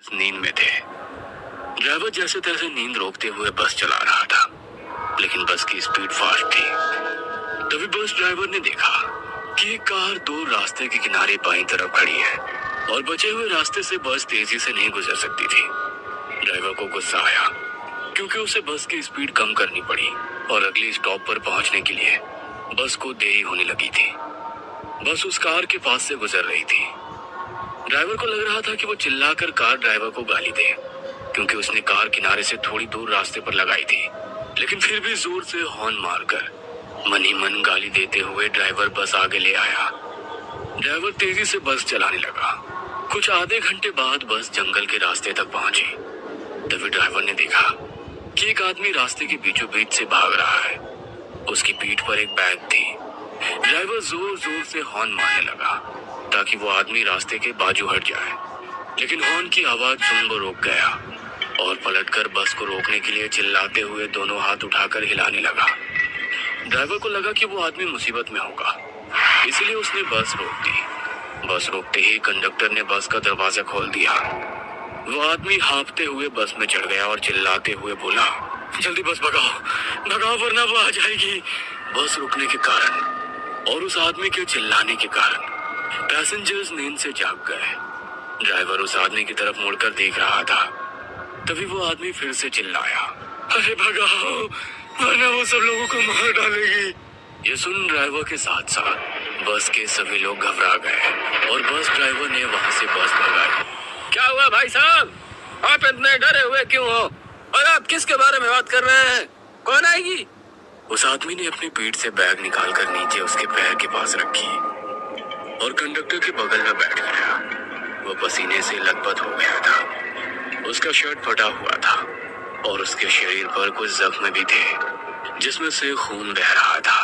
नींद में थे। ड्राइवर जैसे तैसे नींद रोकते हुए बस चला रहा था, लेकिन बस की स्पीड फास्ट थी। तभी बस ड्राइवर ने देखा कि एक कार दूर रास्ते के किनारे बाईं तरफ खड़ी है और बचे हुए रास्ते से बस तेजी से नहीं गुजर सकती थी। ड्राइवर को गुस्सा आया क्योंकि उसे बस की स्पीड कम करनी पड़ी और अगली स्टॉप पर पहुंचने के लिए बस को देरी होने लगी थी। बस उस कार के पास से गुजर रही थी। ड्राइवर को लग रहा था कि वो चिल्लाकर कार ड्राइवर को गाली दे, क्योंकि उसने कार किनारे से थोड़ी दूर रास्ते पर लगाई थी। लेकिन फिर भी जोर से हॉर्न मारकर मन ही मन गाली देते हुए ड्राइवर बस आगे ले आया। ड्राइवर तेजी से बस चलाने लगा। कुछ आधे घंटे बाद बस जंगल के रास्ते तक पहुंची। तभी ड्राइवर ने देखा कि एक आदमी रास्ते के बीचों बीच से भाग रहा है। उसकी पीठ पर एक बैग थी। ड्राइवर जोर जोर से हॉर्न मारने लगा ताकि वो आदमी रास्ते के बाजू हट जाए, लेकिन हॉर्न की आवाज सुन वो रुक गया और पलटकर बस को रोकने के लिए चिल्लाते हुए दोनों हाथ उठाकर हिलाने लगा। ड्राइवर को लगा कि वो आदमी मुसीबत में होगा, इसलिए उसने बस रोक दी। बस रोकते ही कंडक्टर ने बस का दरवाजा खोल दिया। वो आदमी हाँफते हुए बस में चढ़ गया और चिल्लाते हुए बोला, जल्दी बस भगाओ भगाओ वरना वो आ जाएगी। बस रुकने के कारण और उस आदमी के चिल्लाने के कारण पैसेंजर्स नींद से जाग गए। ड्राइवर उस आदमी की तरफ मुड़कर देख रहा था। तभी वो आदमी फिर से चिल्लाया, अरे भगाओ वरना वो सब लोगों को मार डालेगी। ये सुन ड्राइवर के साथ साथ बस के सभी लोग घबरा गए और बस ड्राइवर ने वहां से बस भगाई। क्या हुआ भाई साहब, आप इतने डरे हुए क्यों हो और आप किसके बारे में बात कर रहे हैं? कौन आएगी? उस आदमी ने अपनी पीठ से बैग निकालकर नीचे उसके पैर के पास रखी और कंडक्टर के बगल में बैठ गया। वो पसीने से लथपथ हो गया था। उसका शर्ट फटा हुआ था और उसके शरीर पर कुछ जख्म भी थे जिसमें से खून बह रहा था।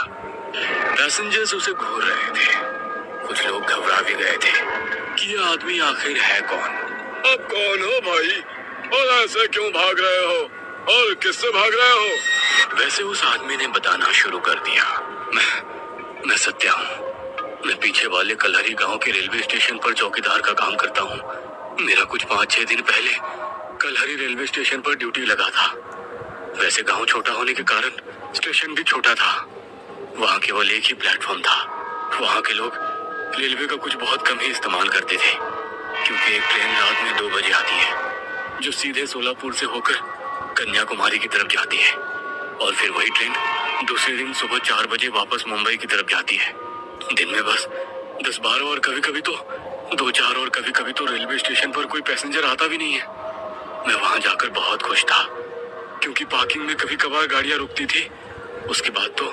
पैसेंजर्स उसे घूर रहे थे। कुछ लोग घबरा भी गए थे कि ये आदमी आखिर है कौन। आप कौन हो भाई और ऐसे क्यों भाग रहे हो और किससे भाग रहे हो? वैसे उस आदमी ने बताना शुरू कर दिया, मैं सत्या हूँ। मैं पीछे वाले कलहरी गांव के रेलवे स्टेशन पर चौकीदार का काम करता हूँ। मेरा कुछ 5-6 दिन पहले कलहरी रेलवे स्टेशन पर ड्यूटी लगा था। वैसे गांव छोटा होने के कारण स्टेशन भी छोटा था। वहाँ केवल एक ही प्लेटफॉर्म था। वहाँ के लोग रेलवे का कुछ बहुत कम ही इस्तेमाल करते थे, क्योंकि एक ट्रेन रात में 2 बजे आती है जो सीधे सोलापुर से होकर कन्याकुमारी की तरफ जाती है, और फिर वही ट्रेन दूसरे दिन सुबह 4 बजे वापस मुंबई की तरफ जाती है। दिन में बस 10-12 और कभी कभी तो 2-4 और कभी कभी तो रेलवे स्टेशन पर कोई पैसेंजर आता भी नहीं है। मैं वहां जाकर बहुत खुश था, क्योंकि पार्किंग में कभी कभार गाड़ियां रुकती थी। उसके बाद तो